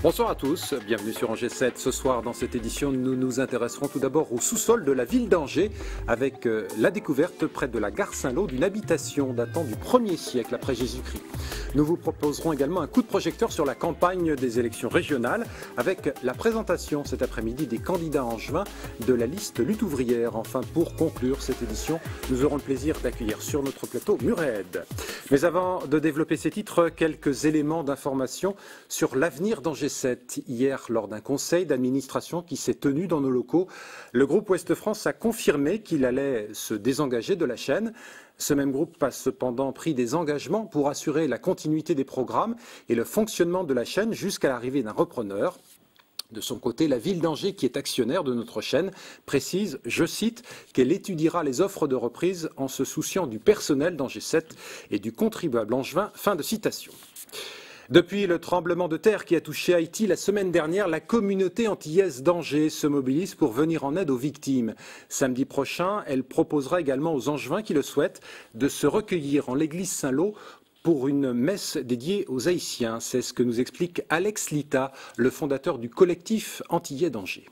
Bonsoir à tous, bienvenue sur Angers 7. Ce soir, dans cette édition, nous nous intéresserons tout d'abord au sous-sol de la ville d'Angers avec la découverte près de la gare Saint-Lô d'une habitation datant du 1er siècle après Jésus-Christ. Nous vous proposerons également un coup de projecteur sur la campagne des élections régionales avec la présentation cet après-midi des candidats angevins de la liste Lutte ouvrière. Enfin, pour conclure cette édition, nous aurons le plaisir d'accueillir sur notre plateau Mured. Mais avant de développer ces titres, quelques éléments d'information sur l'avenir d'Angers 7. Hier, lors d'un conseil d'administration qui s'est tenu dans nos locaux, le groupe Ouest France a confirmé qu'il allait se désengager de la chaîne. Ce même groupe a cependant pris des engagements pour assurer la continuité des programmes et le fonctionnement de la chaîne jusqu'à l'arrivée d'un repreneur. De son côté, la ville d'Angers, qui est actionnaire de notre chaîne, précise, je cite, qu'elle étudiera les offres de reprise en se souciant du personnel d'Angers 7 et du contribuable angevin. Fin de citation. Depuis le tremblement de terre qui a touché Haïti la semaine dernière, la communauté antillaise d'Angers se mobilise pour venir en aide aux victimes. Samedi prochain, elle proposera également aux Angevins qui le souhaitent de se recueillir en l'église Saint-Lô pour une messe dédiée aux Haïtiens. C'est ce que nous explique Alex Lita, le fondateur du collectif antillais d'Angers.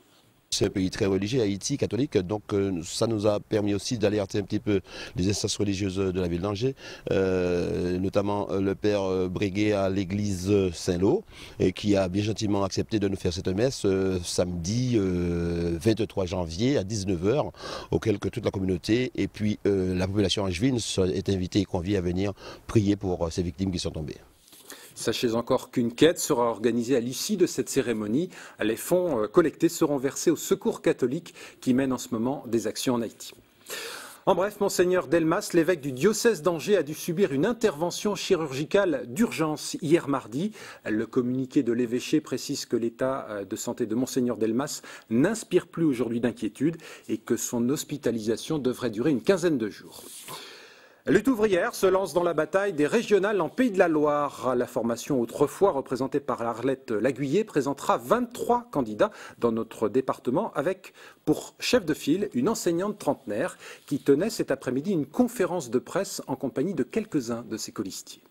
C'est un pays très religieux, Haïti, catholique, donc ça nous a permis aussi d'alerter un petit peu les instances religieuses de la ville d'Angers, notamment le père Breguet à l'église Saint-Lô, et qui a bien gentiment accepté de nous faire cette messe samedi 23 janvier à 19 h, auquel que toute la communauté et puis la population angevine est invitée et conviée à venir prier pour ces victimes qui sont tombées. Sachez encore qu'une quête sera organisée à l'issue de cette cérémonie. Les fonds collectés seront versés au Secours catholique qui mène en ce moment des actions en Haïti. En bref, Monseigneur Delmas, l'évêque du diocèse d'Angers, a dû subir une intervention chirurgicale d'urgence hier mardi. Le communiqué de l'évêché précise que l'état de santé de Monseigneur Delmas n'inspire plus aujourd'hui d'inquiétude et que son hospitalisation devrait durer une quinzaine de jours. Lutte ouvrière se lance dans la bataille des régionales en Pays de la Loire. La formation autrefois représentée par Arlette Laguiller présentera 23 candidats dans notre département avec pour chef de file une enseignante trentenaire qui tenait cet après-midi une conférence de presse en compagnie de quelques-uns de ses colistiers.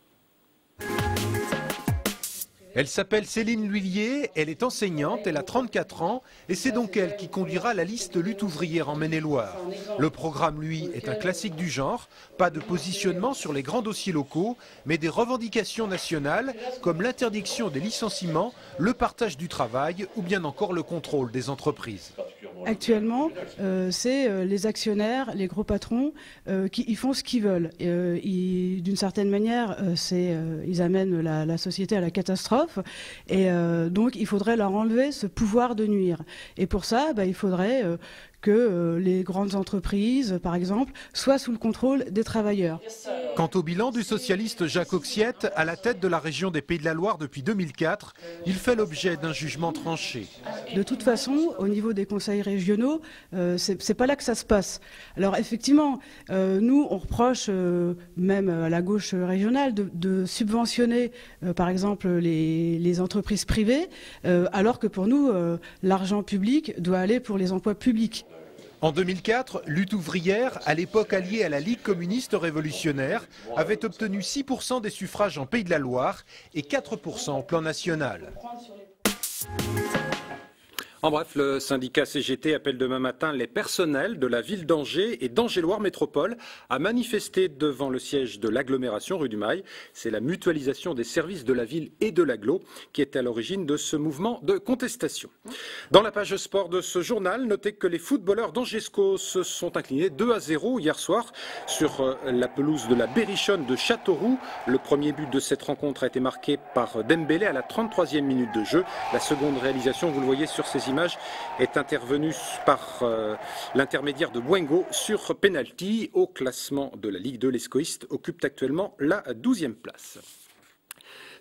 Elle s'appelle Céline L'Huillier, elle est enseignante, elle a 34 ans et c'est donc elle qui conduira la liste Lutte ouvrière en Maine-et-Loire. Le programme, lui, est un classique du genre, pas de positionnement sur les grands dossiers locaux, mais des revendications nationales comme l'interdiction des licenciements, le partage du travail ou bien encore le contrôle des entreprises. Actuellement, c'est les actionnaires, les gros patrons qui ils font ce qu'ils veulent. D'une certaine manière, ils amènent la société à la catastrophe et donc il faudrait leur enlever ce pouvoir de nuire. Et pour ça, il faudrait que les grandes entreprises, par exemple, soient sous le contrôle des travailleurs. Quant au bilan du socialiste Jacques Auxiette, à la tête de la région des Pays de la Loire depuis 2004, il fait l'objet d'un jugement tranché. De toute façon, au niveau des conseils régionaux, c'est pas là que ça se passe. Alors effectivement, nous, on reproche, même à la gauche régionale, de subventionner, par exemple, les entreprises privées, alors que pour nous, l'argent public doit aller pour les emplois publics. En 2004, Lutte ouvrière, à l'époque alliée à la Ligue communiste révolutionnaire, avait obtenu 6% des suffrages en Pays de la Loire et 4% au plan national. En bref, le syndicat CGT appelle demain matin les personnels de la ville d'Angers et d'Angers-Loire Métropole à manifester devant le siège de l'agglomération rue du Mail. C'est la mutualisation des services de la ville et de l'agglo qui est à l'origine de ce mouvement de contestation. Dans la page sport de ce journal, notez que les footballeurs d'Angesco se sont inclinés 2-0 hier soir sur la pelouse de la Berrichonne de Châteauroux. Le premier but de cette rencontre a été marqué par Dembélé à la 33e minute de jeu. La seconde réalisation, vous le voyez sur ces images, est intervenue par l'intermédiaire de Bouengo sur penalty. Au classement de la Ligue 2, les scoïstes occupent actuellement la 12e place.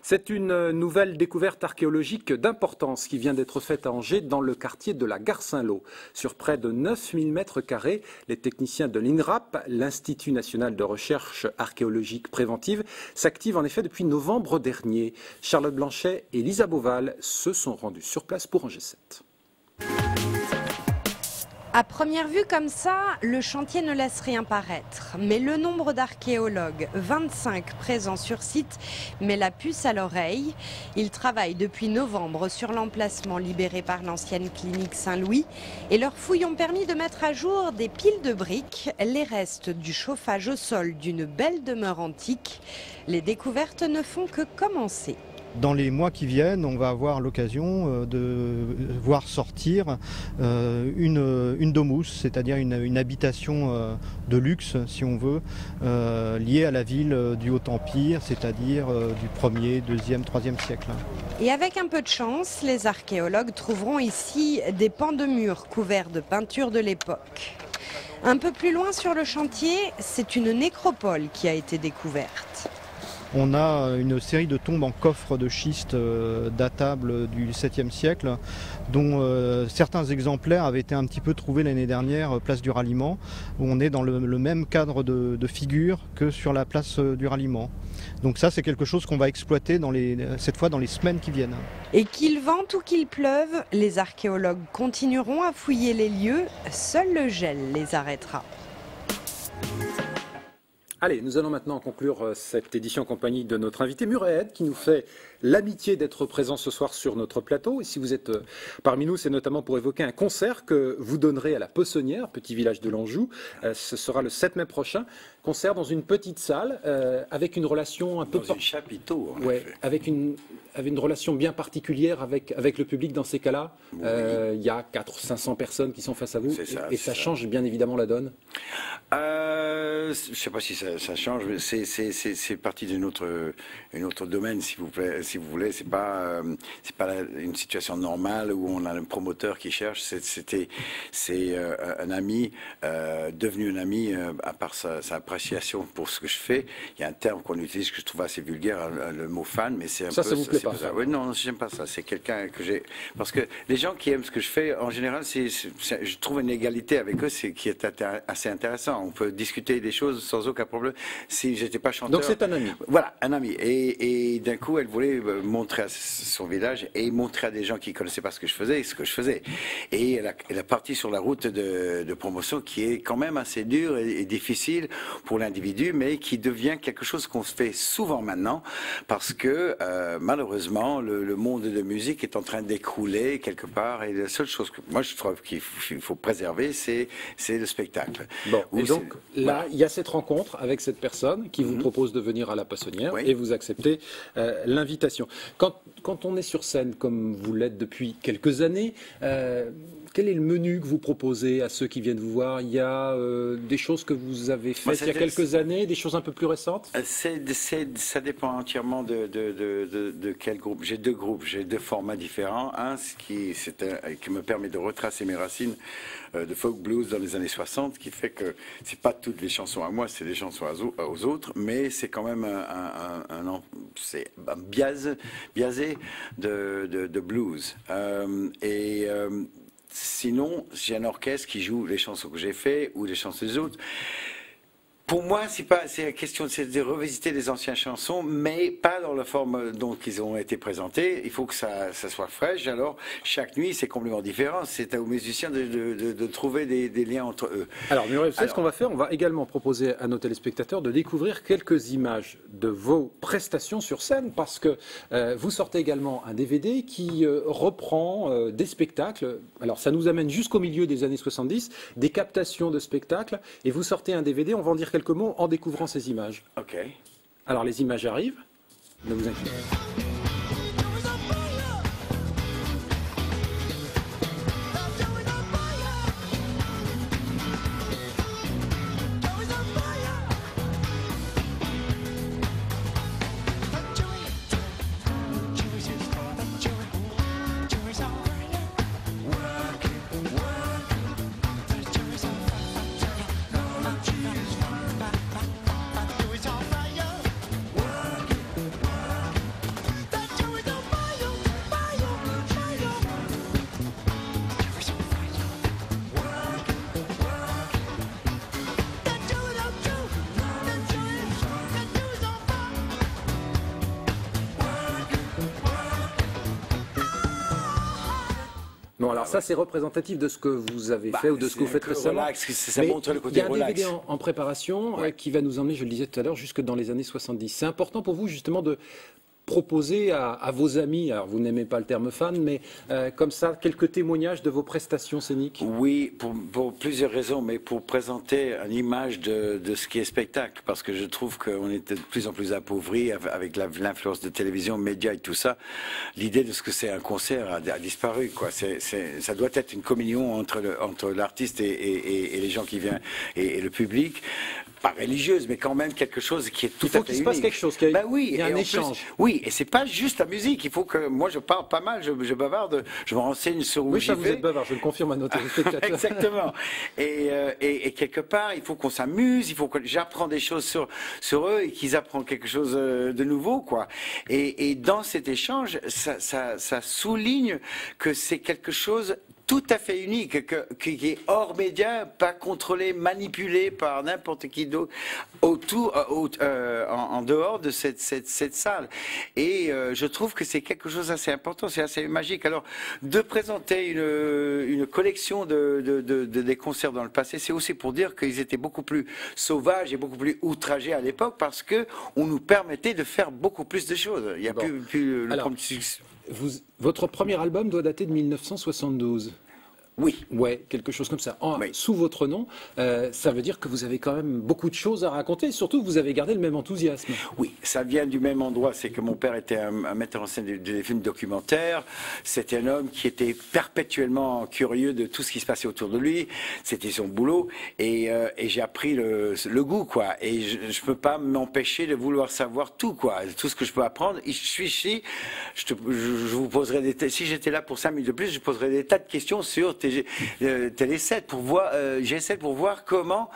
C'est une nouvelle découverte archéologique d'importance qui vient d'être faite à Angers dans le quartier de la gare Saint-Lô. Sur près de 9000 mètres carrés, les techniciens de l'INRAP, l'Institut national de recherche archéologique préventive, s'activent en effet depuis novembre dernier. Charlotte Blanchet et Lisa Beauval se sont rendus sur place pour Angers 7. À première vue comme ça, le chantier ne laisse rien paraître. Mais le nombre d'archéologues, 25 présents sur site, met la puce à l'oreille. Ils travaillent depuis novembre sur l'emplacement libéré par l'ancienne clinique Saint-Louis. Et leurs fouilles ont permis de mettre à jour des piles de briques, les restes du chauffage au sol d'une belle demeure antique. Les découvertes ne font que commencer. Dans les mois qui viennent, on va avoir l'occasion de voir sortir une domus, c'est-à-dire une habitation de luxe, si on veut, liée à la ville du Haut-Empire, c'est-à-dire du 1er, 2e, 3e siècle. Et avec un peu de chance, les archéologues trouveront ici des pans de murs couverts de peintures de l'époque. Un peu plus loin sur le chantier, c'est une nécropole qui a été découverte. On a une série de tombes en coffre de schiste datables du 7e siècle, dont certains exemplaires avaient été un petit peu trouvés l'année dernière, place du Ralliement, où on est dans le même cadre de figure que sur la place du Ralliement. Donc ça, c'est quelque chose qu'on va exploiter cette fois dans les semaines qui viennent. Et qu'il vente ou qu'il pleuve, les archéologues continueront à fouiller les lieux, seul le gel les arrêtera. Allez, nous allons maintenant conclure cette édition en compagnie de notre invité Murad, qui nous fait l'amitié d'être présent ce soir sur notre plateau. Et si vous êtes parmi nous, c'est notamment pour évoquer un concert que vous donnerez à la Poissonnière, petit village de l'Anjou. Ce sera le 7 mai prochain. Concert dans une petite salle, avec une relation un peu... Dans un chapiteau, en ouais, effet. avec une relation bien particulière avec le public dans ces cas-là. Oui. Il y a 400-500 personnes qui sont face à vous. C'est ça, et c'est ça ça. change bien évidemment la donne. Je ne sais pas si ça change, mais c'est partie d'un autre domaine, si vous voulez. C'est pas une situation normale où on a un promoteur qui cherche. C'est un ami devenu un ami à part sa appréciation pour ce que je fais. Il y a un terme qu'on utilise que je trouve assez vulgaire, le mot fan, mais c'est un peu. Ça vous plaît pas? Ça. Oui, non, j'aime pas ça. C'est quelqu'un que j'ai parce que les gens qui aiment ce que je fais, en général, je trouve une égalité avec eux, qui est assez intéressant. On peut discuter des choses sans aucun problème. Si j'étais pas chanteur. Donc c'est un ami. Voilà, un ami. Et d'un coup, elle voulait montrer à son village et montrer à des gens qui connaissaient pas ce que je faisais. Et elle a parti sur la route de promotion qui est quand même assez dure et difficile pour l'individu, mais qui devient quelque chose qu'on se fait souvent maintenant parce que malheureusement, le monde de musique est en train d'écrouler quelque part. Et la seule chose que moi je trouve qu'il faut préserver, c'est le spectacle. Bon, et donc là, voilà. il y a cette rencontre avec cette personne qui vous propose de venir à la Poissonnière, Oui. et vous acceptez l'invitation. Quand on est sur scène, comme vous l'êtes depuis quelques années, quel est le menu que vous proposez à ceux qui viennent vous voir? Il y a des choses que vous avez faites il y a quelques années, des choses un peu plus récentes? Ça dépend entièrement de quel groupe. J'ai deux groupes, j'ai deux formats différents. Un qui me permet de retracer mes racines de folk blues dans les années 60, qui fait que c'est pas toutes les chansons à moi, c'est des chansons aux autres, mais c'est quand même c'est un biaisé de blues. Sinon, j'ai un orchestre qui joue les chansons que j'ai fait ou les chansons des autres. Pour moi, c'est la question de revisiter les anciennes chansons, mais pas dans la forme dont ils ont été présentés. Il faut que ça soit fraîche. Alors, chaque nuit, c'est complètement différent. C'est aux musiciens de trouver des liens entre eux. Alors, Muriel, vous savez ce qu'on va faire? On va également proposer à nos téléspectateurs de découvrir quelques images de vos prestations sur scène, parce que vous sortez également un DVD qui reprend des spectacles. Alors, ça nous amène jusqu'au milieu des années 70, des captations de spectacles, et vous sortez un DVD, on va en dire quelques mots en découvrant ces images. Ok. Alors, les images arrivent, ne vous inquiétez pas. alors ça, c'est représentatif de ce que vous avez fait ou de ce que vous faites récemment. Relax, ça montre le côté relax. Il y a un DVD en préparation qui va nous emmener, je le disais tout à l'heure, jusque dans les années 70. C'est important pour vous justement de proposer à vos amis, alors vous n'aimez pas le terme fan, mais comme ça, quelques témoignages de vos prestations scéniques? Oui, pour plusieurs raisons, mais pour présenter une image de ce qui est spectacle, parce que je trouve qu'on est de plus en plus appauvri avec l'influence de télévision, médias et tout ça. L'idée de ce que c'est un concert a disparu, quoi. Ça doit être une communion entre l'artiste et les gens qui viennent et le public. Pas religieuse, mais quand même quelque chose qui est tout à fait unique. Il faut qu'il se passe quelque chose, qu'il y ait un échange. Oui, et c'est pas juste la musique. Il faut que moi je parle pas mal, je bavarde, je me renseigne sur où j'y vais. Oui, ça vous êtes bavard, je le confirme à nos téléspectateurs. Exactement. Et quelque part, il faut qu'on s'amuse, il faut que j'apprends des choses sur eux et qu'ils apprennent quelque chose de nouveau, quoi. Et dans cet échange, ça souligne que c'est quelque chose tout à fait unique, qui est hors média, pas contrôlé, manipulé par n'importe qui d'autre en dehors de cette salle. Et je trouve que c'est quelque chose d'assez important, c'est assez magique. Alors, de présenter une collection des concerts dans le passé, c'est aussi pour dire qu'ils étaient beaucoup plus sauvages et beaucoup plus outragés à l'époque, parce que on nous permettait de faire beaucoup plus de choses. Il n'y a plus le problème. Votre premier album doit dater de 1972. Oui. Ouais, quelque chose comme ça. Oui. Sous votre nom, ça veut dire que vous avez quand même beaucoup de choses à raconter, surtout que vous avez gardé le même enthousiasme. Oui, ça vient du même endroit, c'est que mon père était un metteur en scène des films documentaires, c'était un homme qui était perpétuellement curieux de tout ce qui se passait autour de lui, c'était son boulot, et j'ai appris le goût, quoi, et je peux pas m'empêcher de vouloir savoir tout, quoi, tout ce que je peux apprendre. Je suis ici, je vous poserai si j'étais là pour 5 minutes de plus, je poserais des tas de questions sur Télé 7 pour voir, G7 pour voir comment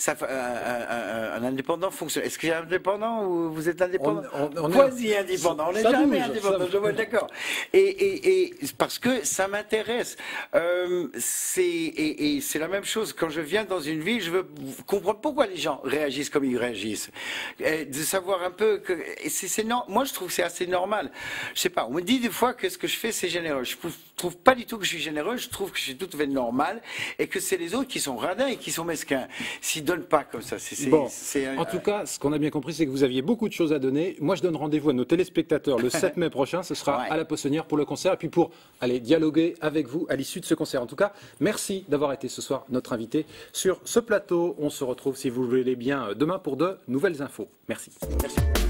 un indépendant fonctionne. Est-ce que j'ai un indépendant ou vous êtes indépendant? Quasi indépendant. On n'est jamais indépendant. Je vois, d'accord. Et parce que ça m'intéresse. C'est la même chose quand je viens dans une ville, je veux comprendre pourquoi les gens réagissent comme ils réagissent. De savoir un peu que moi je trouve que c'est assez normal. Je sais pas. On me dit des fois que ce que je fais c'est généreux. Je trouve pas du tout que je suis généreux. Je trouve que je suis tout à fait normal et que c'est les autres qui sont radins et qui sont mesquins. S'ils donnent pas comme ça, en tout cas, ce qu'on a bien compris, c'est que vous aviez beaucoup de choses à donner. Moi, je donne rendez-vous à nos téléspectateurs le 7 mai prochain. Ce sera à la Poissonnière pour le concert et puis pour aller dialoguer avec vous à l'issue de ce concert. En tout cas, merci d'avoir été ce soir notre invité sur ce plateau. On se retrouve, si vous le voulez bien, demain pour de nouvelles infos. Merci. Merci.